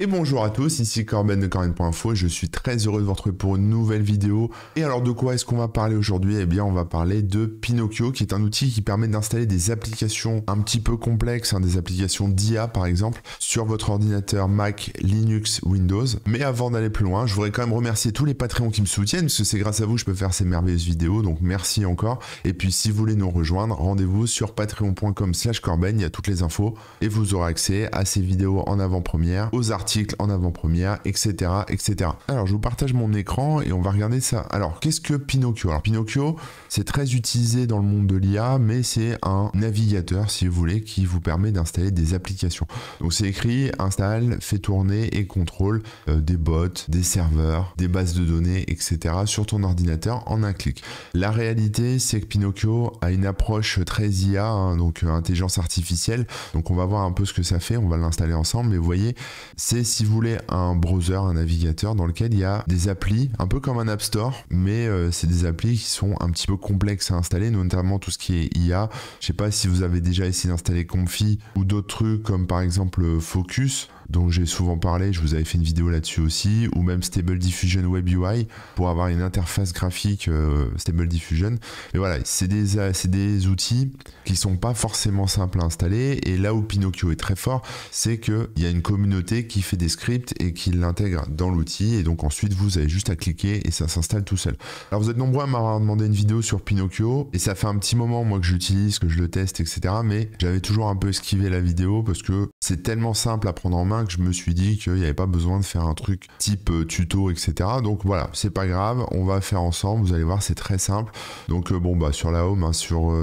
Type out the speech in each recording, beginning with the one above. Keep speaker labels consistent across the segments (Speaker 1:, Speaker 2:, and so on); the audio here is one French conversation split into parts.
Speaker 1: Et bonjour à tous, ici Corben de Corben.info, je suis très heureux de vous retrouver pour une nouvelle vidéo. Et alors de quoi est-ce qu'on va parler aujourd'hui? Eh bien on va parler de Pinocchio, qui est un outil qui permet d'installer des applications un petit peu complexes, des applications d'IA par exemple, sur votre ordinateur Mac, Linux, Windows. Mais avant d'aller plus loin, je voudrais quand même remercier tous les Patreons qui me soutiennent, parce que c'est grâce à vous que je peux faire ces merveilleuses vidéos, donc merci encore. Et puis si vous voulez nous rejoindre, rendez-vous sur patreon.com/corben, il y a toutes les infos, et vous aurez accès à ces vidéos en avant-première, aux articles en avant-première, etc., etc. Alors, je vous partage mon écran et on va regarder ça. Alors, qu'est-ce que Pinocchio? Alors, Pinocchio, c'est très utilisé dans le monde de l'IA, mais c'est un navigateur, si vous voulez, qui vous permet d'installer des applications. Donc, c'est écrit, installe, fait tourner et contrôle des bots, des serveurs, des bases de données, etc. sur ton ordinateur en un clic. La réalité, c'est que Pinocchio a une approche très IA, donc intelligence artificielle. Donc, on va voir un peu ce que ça fait. On va l'installer ensemble, mais vous voyez, c'est, si vous voulez, un browser, un navigateur dans lequel il y a des applis, un peu comme un App Store, mais c'est des applis qui sont un petit peu complexes à installer, notamment tout ce qui est IA. Je sais pas si vous avez déjà essayé d'installer Comfy ou d'autres trucs comme par exemple Focus, dont j'ai souvent parlé, je vous avais fait une vidéo là-dessus aussi, ou même Stable Diffusion Web UI pour avoir une interface graphique Stable Diffusion. Mais voilà, c'est des outils qui sont pas forcément simples à installer, et là où Pinocchio est très fort, c'est qu'il y a une communauté qui fait des scripts et qui l'intègre dans l'outil, et donc ensuite vous avez juste à cliquer et ça s'installe tout seul. Alors vous êtes nombreux à m'avoir demandé une vidéo sur Pinocchio, et ça fait un petit moment moi que j'utilise, que je le teste, etc. Mais j'avais toujours un peu esquivé la vidéo parce que c'est tellement simple à prendre en main que je me suis dit qu'il n'y avait pas besoin de faire un truc type tuto, etc. Donc voilà, c'est pas grave, on va faire ensemble, vous allez voir, c'est très simple. Donc bon, bah sur la home,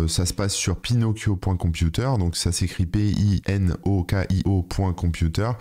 Speaker 1: ça se passe sur pinocchio.computer, donc ça s'écrit pinokio.computer,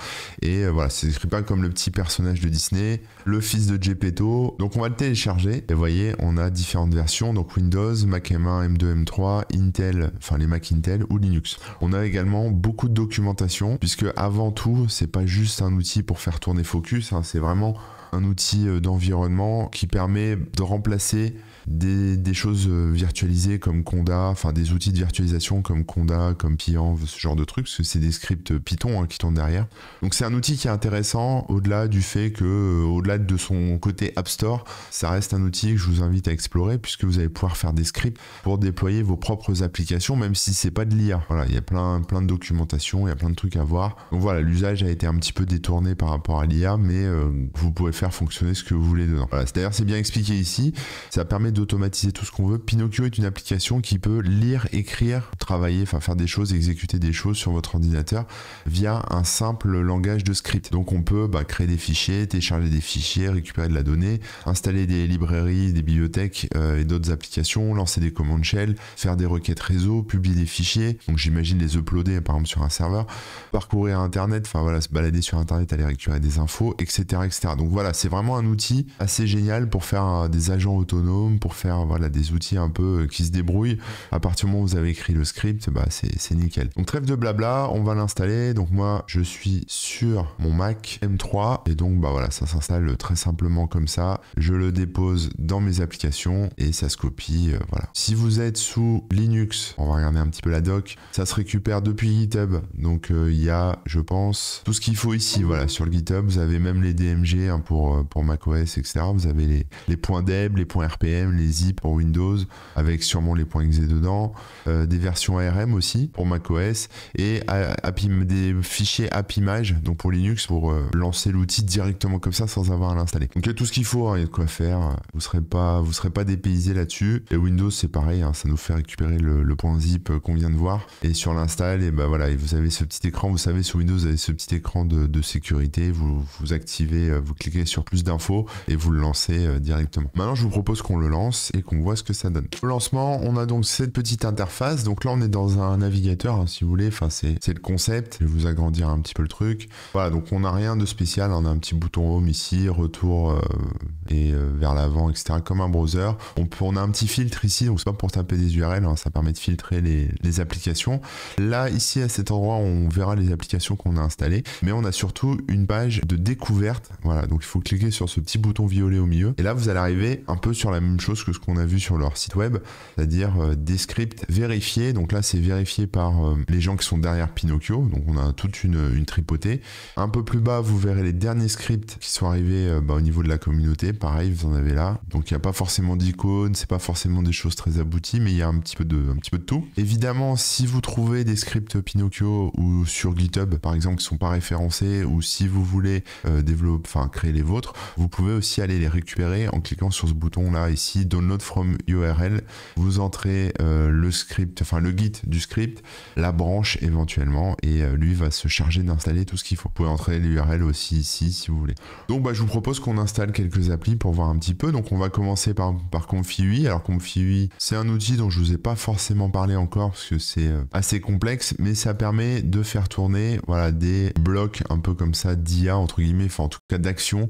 Speaker 1: et voilà, c'est écrit pas comme le petit personnage de Disney, le fils de Geppetto. Donc on va le télécharger, et vous voyez, on a différentes versions, donc Windows, Mac M1, M2, M3, Intel, enfin les Mac Intel ou Linux. On a également beaucoup de documentation, puisque avant tout, c'est pas juste un outil pour faire tourner Focus, c'est vraiment un outil d'environnement qui permet de remplacer des choses virtualisées comme Conda, enfin des outils de virtualisation comme Conda, comme Python, ce genre de trucs, parce que c'est des scripts Python qui tournent derrière. Donc c'est un outil qui est intéressant au-delà du fait que, au-delà de son côté App Store, ça reste un outil que je vous invite à explorer, puisque vous allez pouvoir faire des scripts pour déployer vos propres applications, même si c'est pas de l'IA. Voilà, il y a plein de documentation, il y a plein de trucs à voir. Donc voilà, l'usage a été un petit peu détourné par rapport à l'IA, mais vous pouvez faire fonctionner ce que vous voulez dedans. Voilà, d'ailleurs c'est bien expliqué ici, ça permet d'automatiser tout ce qu'on veut. Pinocchio est une application qui peut lire, écrire, travailler, enfin faire des choses, exécuter des choses sur votre ordinateur via un simple langage de script. Donc on peut créer des fichiers, télécharger des fichiers, récupérer de la donnée, installer des librairies, des bibliothèques et d'autres applications, lancer des commandes shell, faire des requêtes réseau, publier des fichiers, donc j'imagine les uploader par exemple sur un serveur, parcourir internet, enfin voilà, se balader sur internet, aller récupérer des infos, etc., etc. Donc voilà, c'est vraiment un outil assez génial pour faire des agents autonomes, pour faire voilà, des outils un peu qui se débrouillent. À partir du moment où vous avez écrit le script, c'est nickel. Donc trêve de blabla, on va l'installer. Donc moi je suis sur mon Mac M3, et donc voilà, ça s'installe très simplement comme ça. Je le dépose dans mes applications et ça se copie, voilà. Si vous êtes sous Linux, on va regarder un petit peu la doc, ça se récupère depuis GitHub. Donc il y a, je pense, tout ce qu'il faut ici. Voilà, sur le GitHub, vous avez même les DMG pour macOS, etc. Vous avez les points deb, les points RPM, les zip pour Windows, avec sûrement les points .exe dedans, des versions ARM aussi pour macOS, et des fichiers AppImage, donc pour Linux, pour lancer l'outil directement comme ça sans avoir à l'installer. Donc il y a tout ce qu'il faut, il y a de quoi faire, vous serez pas dépaysé là-dessus. Et Windows c'est pareil, ça nous fait récupérer le point zip qu'on vient de voir, et sur l'install, et voilà, et vous avez ce petit écran, vous savez, sur Windows vous avez ce petit écran de sécurité, vous activez, vous cliquez sur plus d'infos et vous le lancez directement. Maintenant je vous propose qu'on le lance et qu'on voit ce que ça donne. Au lancement, on a donc cette petite interface. Donc là on est dans un navigateur, si vous voulez, enfin c'est le concept. Je vais vous agrandir un petit peu le truc. Voilà, donc on n'a rien de spécial, on a un petit bouton home ici, retour et vers l'avant, etc., comme un browser. On a un petit filtre ici, donc c'est pas pour taper des URL, ça permet de filtrer les applications. Là ici à cet endroit on verra les applications qu'on a installées, mais on a surtout une page de découverte. Voilà, donc il faut cliquer sur ce petit bouton violet au milieu. Et là, vous allez arriver un peu sur la même chose que ce qu'on a vu sur leur site web, c'est-à-dire des scripts vérifiés. Donc là, c'est vérifié par les gens qui sont derrière Pinocchio. Donc on a toute une tripotée. Un peu plus bas, vous verrez les derniers scripts qui sont arrivés au niveau de la communauté. Pareil, vous en avez là. Donc il n'y a pas forcément d'icônes, c'est pas forcément des choses très abouties, mais il y a un petit peu de tout. Évidemment, si vous trouvez des scripts Pinocchio ou sur GitHub, par exemple, qui sont pas référencés, ou si vous voulez créer les vôtres, vous pouvez aussi aller les récupérer en cliquant sur ce bouton là ici, Download from URL. Vous entrez le git du script, la branche éventuellement, et lui va se charger d'installer tout ce qu'il faut. Vous pouvez entrer l'URL aussi ici si vous voulez. Donc je vous propose qu'on installe quelques applis pour voir un petit peu. Donc on va commencer par Comfy UI. Alors Comfy UI, c'est un outil dont je vous ai pas forcément parlé encore parce que c'est assez complexe, mais ça permet de faire tourner des blocs un peu comme ça d'IA entre guillemets, enfin en tout cas d'action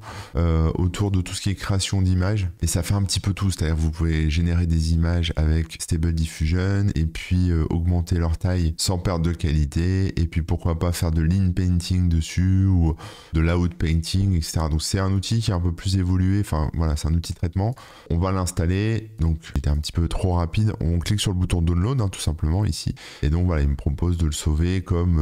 Speaker 1: autour de tout ce qui est création d'images, et ça fait un petit peu tout, c'est-à-dire vous pouvez générer des images avec Stable Diffusion et puis augmenter leur taille sans perdre de qualité, et puis pourquoi pas faire de lean painting dessus ou de layout painting, etc. Donc c'est un outil qui est un peu plus évolué, enfin voilà, c'est un outil de traitement. On va l'installer, donc j'étais un petit peu trop rapide, on clique sur le bouton download tout simplement ici, et donc voilà, il me propose de le sauver comme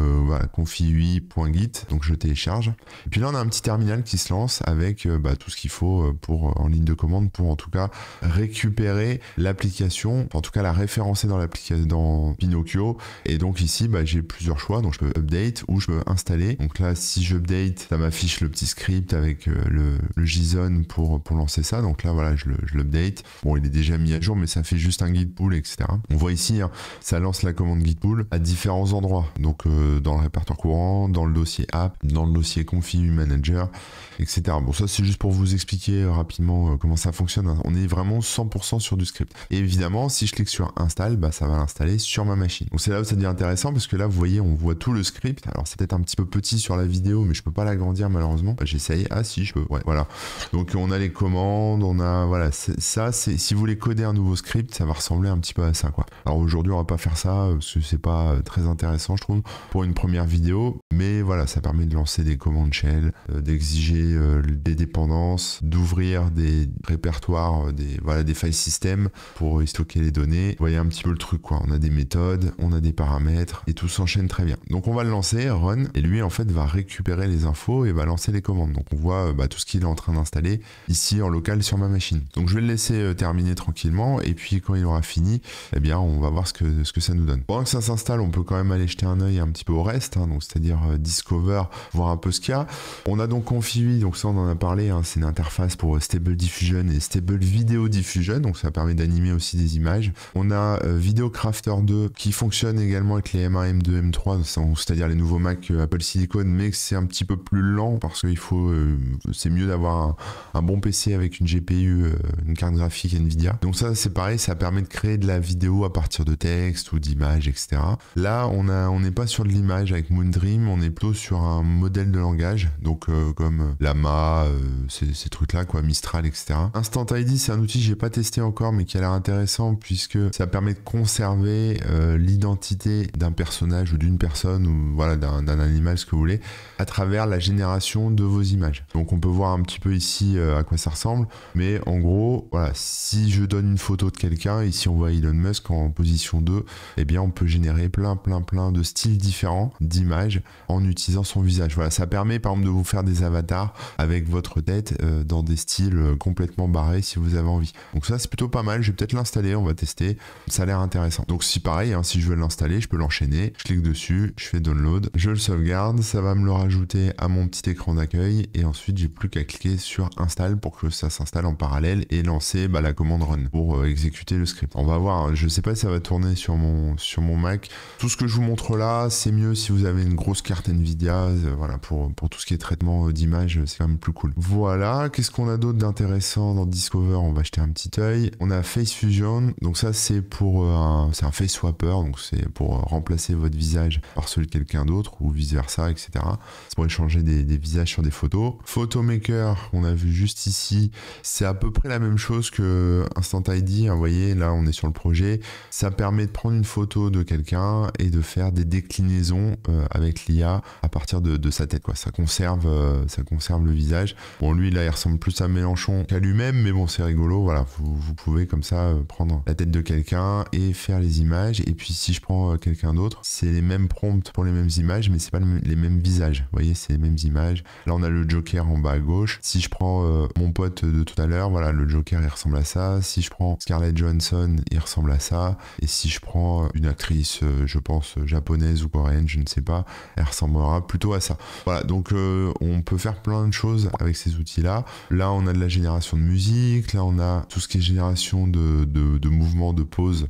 Speaker 1: config.ui.git, donc je télécharge, et puis là on a un petit terminal qui se lance avec tout ce qu'il faut en ligne de commande pour en tout cas récupérer l'application, en tout cas la référencer dans l'application dans Pinocchio. Et donc ici j'ai plusieurs choix, donc je peux update ou je peux installer. Donc là si je update, ça m'affiche le petit script avec le JSON pour lancer ça. Donc là voilà, je l'update. Bon, il est déjà mis à jour, mais ça fait juste un git pull, etc. On voit ici ça lance la commande git pull à différents endroits, donc dans le répertoire courant, dans le dossier app, dans le dossier config manager, etc. Bon, ça c'est juste pour vous expliquer rapidement comment ça fonctionne. On est vraiment 100% sur du script. Et évidemment, si je clique sur install, ça va l'installer sur ma machine. Donc c'est là où ça devient intéressant, parce que là vous voyez, on voit tout le script. Alors c'est peut-être un petit peu petit sur la vidéo, mais je peux pas l'agrandir malheureusement. J'essaye. Ah si, je peux. Ouais, voilà. Donc on a les commandes, on a voilà, ça c'est si vous voulez coder un nouveau script, ça va ressembler un petit peu à ça quoi. Alors aujourd'hui on va pas faire ça parce que c'est pas très intéressant je trouve pour une première vidéo, mais voilà, ça permet de lancer des commandes shell, d'exiger des dépendances, d'ouvrir des répertoires, des file systems pour y stocker les données. Vous voyez un petit peu le truc quoi. On a des méthodes, on a des paramètres et tout s'enchaîne très bien. Donc on va le lancer, run, et lui en fait va récupérer les infos et va lancer les commandes. Donc on voit tout ce qu'il est en train d'installer ici en local sur ma machine. Donc je vais le laisser terminer tranquillement, et puis quand il aura fini, on va voir ce que ça nous donne. Pendant que ça s'installe, on peut quand même aller jeter un œil un petit peu au reste, donc c'est-à-dire Discover, voir un peu ce qu'il y a. On a donc Comfy UI, donc ça on en a parlé, c'est une interface pour Stable Diffusion et Stable Video Diffusion, donc ça permet d'animer aussi des images. On a Video Crafter 2 qui fonctionne également avec les M1, M2, M3, c'est-à-dire les nouveaux Mac Apple Silicon, mais c'est un petit peu plus lent parce qu'il faut, c'est mieux d'avoir un bon PC avec une GPU, une carte graphique Nvidia. Donc ça c'est pareil, ça permet de créer de la vidéo à partir de texte ou d'images, etc. Là on n'est pas sur de l'image avec Moondream, on est plutôt sur un modèle de langage, donc comme Llama, ces trucs là quoi, Mistral, etc. Instant ID, c'est un outil que j'ai pas testé encore mais qui a l'air intéressant puisque ça permet de conserver l'identité d'un personnage ou d'une personne ou voilà d'un animal, ce que vous voulez, à travers la génération de vos images. Donc on peut voir un petit peu ici à quoi ça ressemble, mais en gros voilà, si je donne une photo de quelqu'un, ici on voit Elon Musk en position 2, on peut générer plein de styles différents d'images en utilisant son visage. Voilà, ça permet par exemple de vous faire des avatars avec votre tête dans des styles complètement barrés si vous avez envie. Donc ça c'est plutôt pas mal, je vais peut-être l'installer, on va tester, ça a l'air intéressant. Donc si pareil, si je veux l'installer, je peux l'enchaîner, je clique dessus, je fais download, je le sauvegarde, ça va me le rajouter à mon petit écran d'accueil, et ensuite j'ai plus qu'à cliquer sur install pour que ça s'installe en parallèle et lancer la commande run pour exécuter le script. On va voir, je sais pas si ça va tourner sur mon Mac. Tout ce que je vous montre là, c'est mieux si vous avez une grosse carte Nvidia, voilà, pour tout ce qui est traitement d'image, c'est quand même plus cool. Voilà, qu'est-ce qu'on a d'autre d'intéressant dans Discover? On va jeter un petit œil. On a Face Fusion, donc ça c'est pour c'est un face swapper, donc c'est pour remplacer votre visage par celui de quelqu'un d'autre ou vice versa, etc. C'est pour échanger des visages sur des photos. Photomaker, on a vu juste ici, c'est à peu près la même chose que Instant ID, vous voyez, là on est sur le projet. Ça permet de prendre une photo de quelqu'un et de faire des déclinaisons avec l'IA à partir de sa tête, quoi. Ça conserve le visage. visage. Bon, lui là il ressemble plus à Mélenchon qu'à lui-même, mais bon c'est rigolo, voilà, vous pouvez comme ça prendre la tête de quelqu'un et faire les images. Et puis si je prends quelqu'un d'autre, c'est les mêmes prompts pour les mêmes images, mais c'est pas les mêmes visages. Vous voyez, c'est les mêmes images. Là on a le Joker en bas à gauche. Si je prends mon pote de tout à l'heure, voilà, le Joker il ressemble à ça. Si je prends Scarlett Johansson, il ressemble à ça. Et si je prends une actrice, je pense japonaise ou coréenne, je ne sais pas, elle ressemblera plutôt à ça. Voilà, donc on peut faire plein de choses avec ces outils-là. Là, on a de la génération de musique, là, on a tout ce qui est génération de mouvements, de poses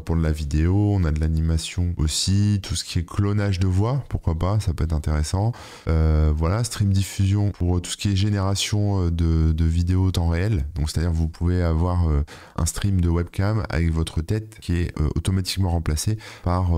Speaker 1: pour de la vidéo, on a de l'animation aussi, tout ce qui est clonage de voix, pourquoi pas, ça peut être intéressant. Voilà, stream diffusion pour tout ce qui est génération de vidéos temps réel. Donc, c'est-à-dire vous pouvez avoir un stream de webcam avec votre tête qui est automatiquement remplacée par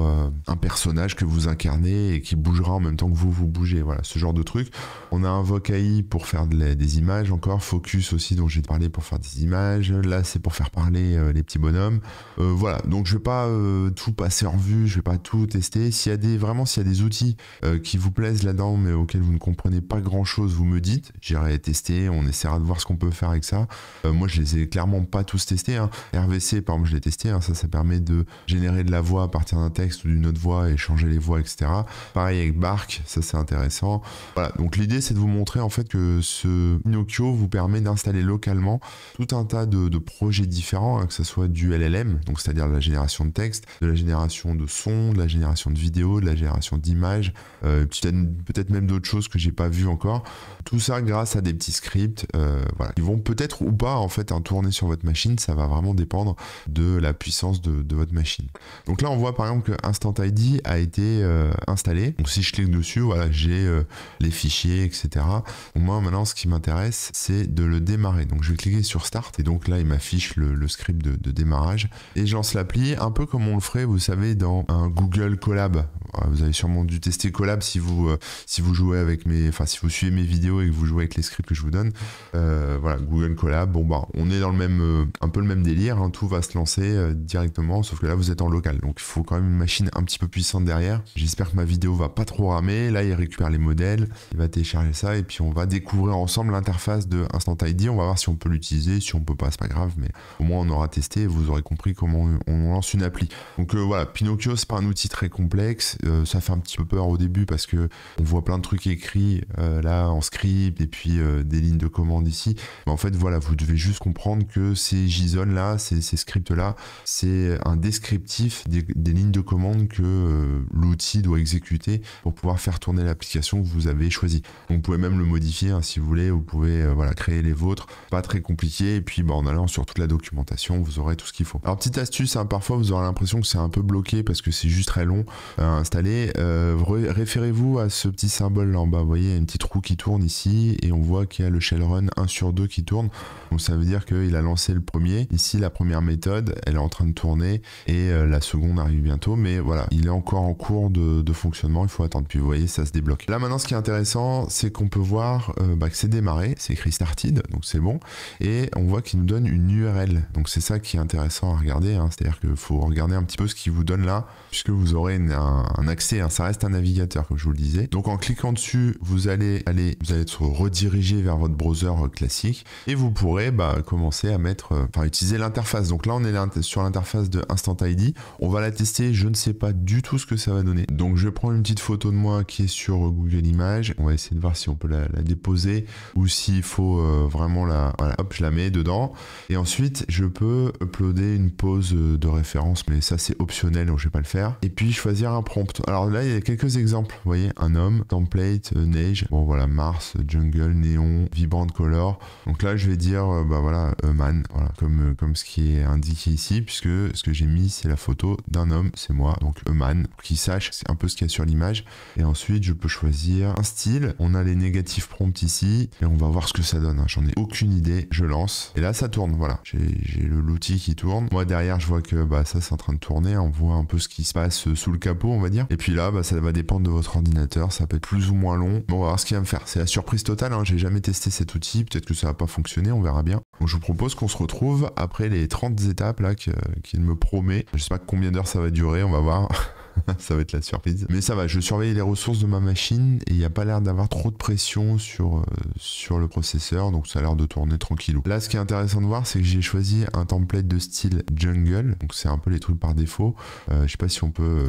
Speaker 1: un personnage que vous incarnez et qui bougera en même temps que vous bougez. Voilà, ce genre de truc. On a un Voc AI pour faire des images encore, Focus aussi dont j'ai parlé pour faire des images. Là, c'est pour faire parler les petits bonhommes. Voilà, donc je vais pas tout passer en revue, je vais pas tout tester. S'il y a des outils qui vous plaisent là-dedans, mais auxquels vous ne comprenez pas grand-chose, vous me dites. J'irai tester, on essaiera de voir ce qu'on peut faire avec ça. Moi, je les ai clairement pas tous testés. Hein. RVC, par exemple, je l'ai testé. Hein. Ça permet de générer de la voix à partir d'un texte ou d'une autre voix et changer les voix, etc. Pareil avec Bark, ça c'est intéressant. Voilà, donc l'idée c'est de vous montrer en fait que ce Pinocchio vous permet d'installer localement tout un tas de projets différents, hein, que ce soit du LLM, donc c'est-à-dire de la génération de texte, de la génération de son, de la génération de vidéos, de la génération d'images, peut-être même d'autres choses que j'ai pas vues encore. Tout ça grâce à des petits scripts, voilà, qui vont peut-être ou pas en fait tourner sur votre machine, ça va vraiment dépendre de la puissance de votre machine. Donc là on voit par exemple que Instant ID a été installé. Donc si je clique dessus, voilà, j'ai les fichiers, etc. Donc moi maintenant ce qui m'intéresse c'est de le démarrer. Donc je vais cliquer sur Start et donc là il m'affiche le script de démarrage et je lance l'appli un peu comme on le ferait, vous savez, dans un Google Colab. Vous avez sûrement dû tester Colab si vous jouez avec si vous suivez mes vidéos et que vous jouez avec les scripts que je vous donne. Voilà, Google Colab, bon bah on est dans le même un peu le même délire, hein, tout va se lancer directement, sauf que là vous êtes en local, donc il faut quand même une machine un petit peu puissante derrière. J'espère que ma vidéo va pas trop ramer. Là il récupère les modèles, il va télécharger ça et puis on va découvrir ensemble l'interface de Instant ID. On va voir si on peut l'utiliser, si on peut pas c'est pas grave, mais au moins on aura testé et vous aurez compris comment on lance une appli. Donc voilà, Pinocchio c'est pas un outil très complexe, ça fait un petit peu peur au début parce que on voit plein de trucs écrits là en script et puis des lignes de commande ici, mais en fait voilà, vous devez juste comprendre que ces JSON là, ces scripts là, c'est un descriptif des lignes de commande que l'outil doit exécuter pour pouvoir faire tourner l'application que vous avez choisie. Donc vous pouvez même le modifier hein, si vous voulez, vous pouvez voilà, créer les vôtres, pas très compliqué, et puis bah, en allant sur toute la documentation vous aurez tout ce qu'il faut. Alors petite astuce, hein, parfois vous aurez l'impression que c'est un peu bloqué parce que c'est juste très long à installer, référez-vous à ce petit symbole là en bas, vous voyez il y a une petite roue qui tourne ici et on voit qu'il y a le shell run 1 sur 2 qui tourne, donc ça veut dire qu'il a lancé le premier. Ici la première méthode elle est en train de tourner et la seconde arrive bientôt, mais voilà, il est encore en cours de fonctionnement, il faut attendre, puis vous voyez ça se débloque. Là maintenant ce qui est intéressant c'est qu'on peut voir que c'est démarré, c'est écrit started, donc c'est bon, et on voit qu'il nous donne une URL, donc c'est ça qui est intéressant à regarder, hein, c'est à dire qu'il faut regarder un petit peu ce qu'il vous donne là, puisque vous aurez un accès, hein, ça reste un navigateur comme je vous le disais. Donc en cliquant dessus vous allez être redirigé vers votre browser classique et vous pourrez commencer à utiliser l'interface. Donc là on est sur l'interface de Instant ID, on va la tester, je ne sais pas du tout ce que ça va donner. Donc je prends une petite photo de moi qui est sur Google Images, on va essayer de voir si on peut la déposer ou s'il faut vraiment voilà, hop, je la mets dedans et ensuite je peux uploader une pose de référence, mais ça c'est optionnel donc je vais pas le faire, et puis choisir un prompt. Alors là il y a quelques exemples, vous voyez, un homme, template, neige, bon voilà, Mars, jungle, néon, vibrant color. Donc là je vais dire voilà, man, voilà, comme ce qui est indiqué ici, puisque ce que j'ai mis c'est la photo d'un homme, c'est moi, donc man, pour qu'il sache c'est un peu ce qu'il y a sur l'image. Et ensuite je peux choisir un style, on a les négatifs prompts ici et on va voir ce que ça donne, hein. J'en ai aucune idée, je lance et là ça tourne, voilà, j'ai l'outil qui tourne, moi derrière je vois que ça c'est en train de tourner, on voit un peu ce qui se passe sous le capot on va dire, et puis là ça va dépendre de votre ordinateur, ça peut être plus ou moins long. Bon, on va voir ce qu'il va me faire, c'est la surprise totale, hein. J'ai jamais testé cet outil, peut-être que ça va pas fonctionner, on verra bien. Donc je vous propose qu'on se retrouve après les 30 étapes là qu'il me promet, je sais pas combien d'heures ça va durer, on va voir. Ça va être la surprise. Mais ça va, je surveille les ressources de ma machine et il n'y a pas l'air d'avoir trop de pression sur le processeur, donc ça a l'air de tourner tranquillou. Là, ce qui est intéressant de voir, c'est que j'ai choisi un template de style jungle, donc c'est un peu les trucs par défaut. Je sais pas si on peut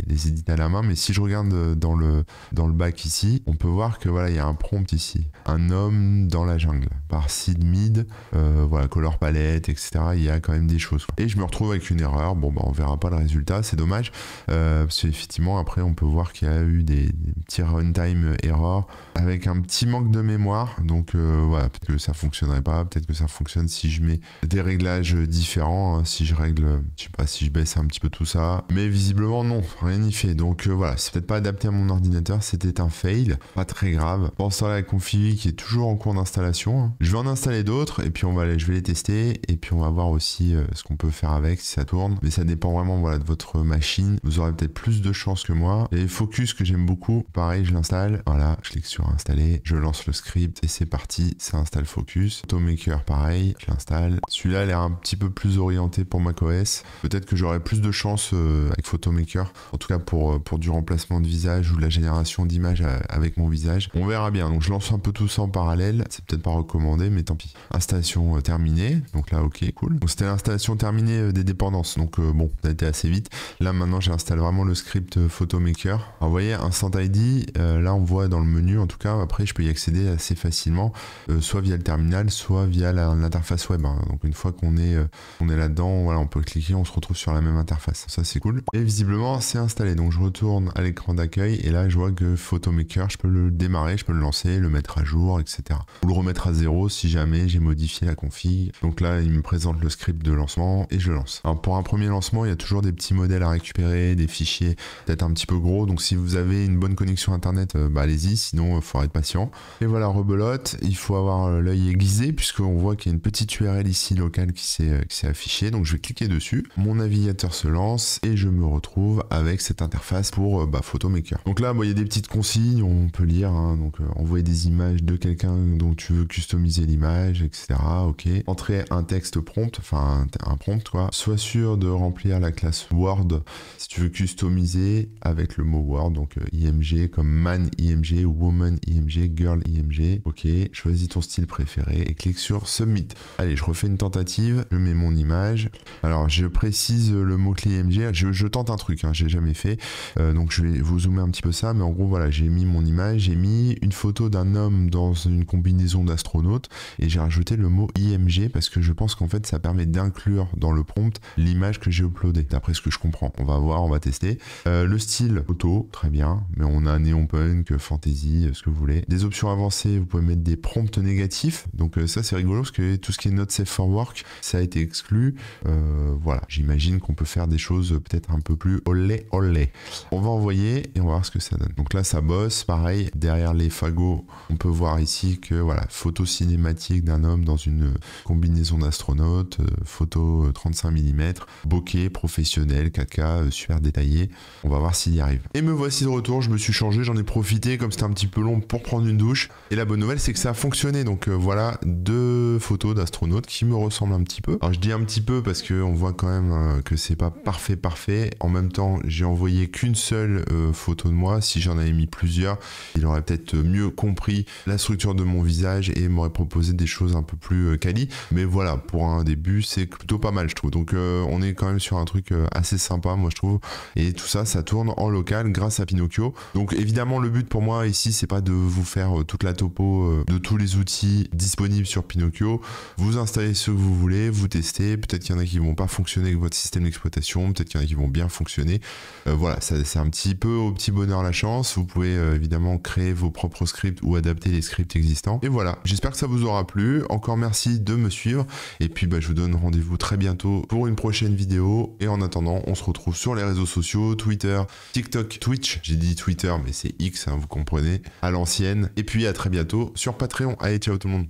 Speaker 1: les éditer à la main, mais si je regarde dans le bac ici, on peut voir que voilà, il y a un prompt ici, un homme dans la jungle, par seed mid, voilà, color palette, etc. Il y a quand même des choses, quoi. Et je me retrouve avec une erreur. Bon, bah on verra pas le résultat, c'est dommage, parce qu'effectivement après on peut voir qu'il y a eu des petits runtime errors avec un petit manque de mémoire. Donc voilà, peut-être que ça fonctionnerait pas, peut-être que ça fonctionne si je mets des réglages différents, hein, si je règle, je sais pas, si je baisse un petit peu tout ça, mais visiblement non, rien n'y fait. Donc voilà, c'est peut-être pas adapté à mon ordinateur, c'était un fail, pas très grave. Pour ça, la config qui est toujours en cours d'installation, hein. Je vais en installer d'autres et puis je vais les tester et puis on va voir aussi ce qu'on peut faire avec si ça tourne, mais ça dépend vraiment, voilà, de votre machine. Vous aurez peut-être plus de chance que moi. Et Focus que j'aime beaucoup, pareil, je l'installe, voilà, je clique sur installer, je lance le script et c'est parti, ça installe Focus. Photomaker pareil, je l'installe. Celui-là a l'air un petit peu plus orienté pour macOS. Peut-être que j'aurai plus de chance avec Photomaker, en tout cas pour du remplacement de visage ou de la génération d'images avec mon visage. On verra bien, donc je lance un peu tout ça en parallèle, c'est peut-être pas recommandé, mais tant pis. Installation terminée, donc là ok, cool. Donc c'était l'installation terminée des dépendances, donc bon, ça a été assez vite. Là maintenant j'installe vraiment le script Photomaker. Alors vous voyez, Instant ID, là on voit dans le menu, en tout cas après je peux y accéder assez facilement, soit via le terminal, soit via l'interface web, hein. Donc une fois qu'on est là-dedans, voilà, on peut cliquer, on se retrouve sur la même interface, ça c'est cool. Et visiblement c'est installé, donc je retourne à l'écran d'accueil et là je vois que Photomaker, je peux le démarrer, je peux le lancer, le mettre à jour, etc. Ou le remettre à zéro si jamais j'ai modifié la config. Donc là il me présente le script de lancement et je le lance. Alors pour un premier lancement, il y a toujours des petits modèles à récupérer, des fichiers peut-être un petit peu gros, donc si vous avez une bonne connexion internet, bah allez-y, sinon il faut être patient. Et voilà, rebelote, il faut avoir l'œil aiguisé puisqu'on voit qu'il y a une petite URL ici locale qui s'est affichée, donc je vais cliquer dessus, mon navigateur se lance et je me retrouve avec cette interface pour Photomaker. Donc là, il y a des petites consignes, on peut lire, hein, donc envoyer des images de quelqu'un dont tu veux customiser l'image, etc. Ok. Entrer un texte prompt, enfin un prompt quoi. Sois sûr de remplir la classe Word si tu veux customiser avec le mot Word, donc IMG comme man IMG, woman IMG, girl IMG. Ok. Choisis ton style préféré et clique sur Submit. Allez, je refais une tentative, je mets mon image. Alors je précise le mot-clé IMG, je tente un truc, hein, j'ai jamais fait, donc je vais vous zoomer un petit peu ça, mais en gros voilà, j'ai mis mon image, j'ai mis une photo d'un homme dans une combinaison d'astronaute et j'ai rajouté le mot IMG parce que je pense qu'en fait ça permet d'inclure dans le prompt l'image que j'ai uploadée, d'après ce que je comprends. On va voir, on va tester. Le style photo, très bien, mais on a néon punk, fantasy, ce que vous voulez. Des options avancées, vous pouvez mettre des prompts négatifs, donc ça c'est rigolo parce que tout ce qui est not safe for work, ça a été exclu. Voilà, j'imagine qu'on peut faire des choses peut-être un peu plus olé. On va envoyer et on va voir ce que ça donne. Donc là ça bosse, pareil, derrière les fagots, on peut voir ici que voilà, photo cinématique d'un homme dans une combinaison d'astronaute, photo 35 mm, bokeh professionnel, 4K, super détaillé. On va voir s'il y arrive. Et me voici de retour, je me suis changé, j'en ai profité comme c'était un petit peu long pour prendre une douche. Et la bonne nouvelle c'est que ça a fonctionné. Donc voilà, 2 photos d'astronautes qui me ressemblent un petit peu. Alors je dis un petit peu parce qu'on voit quand même que c'est pas parfait. En même temps, j'ai envoyé qu'une seule photo de moi. Si j'en avais mis plusieurs, il aurait peut-être mieux compris la structure de mon visage et m'aurait proposé des choses un peu plus quali. Mais voilà, pour un début, c'est plutôt pas mal, je trouve. Donc on est quand même sur un truc assez sympa, moi je trouve. Et tout ça, ça tourne en local grâce à Pinocchio. Donc évidemment, le but pour moi ici, c'est pas de vous faire toute la topo de tous les outils disponibles sur Pinocchio. Vous installez ce que vous voulez, vous testez. Peut-être qu'il y en a qui vont pas fonctionner avec votre système d'exploitation, peut-être qu'il y en a qui vont bien fonctionner. Voilà, c'est un petit peu au petit bonheur la chance. Vous pouvez évidemment créer vos propres scripts ou adapter les scripts existants. Et voilà, j'espère que ça vous aura plu. Encore merci de me suivre. Et puis je vous donne rendez-vous très bientôt pour une prochaine vidéo. Et en attendant, on se retrouve sur les réseaux sociaux, Twitter, TikTok, Twitch. J'ai dit Twitter, mais c'est X, hein, vous comprenez, à l'ancienne. Et puis à très bientôt sur Patreon. Allez, ciao tout le monde.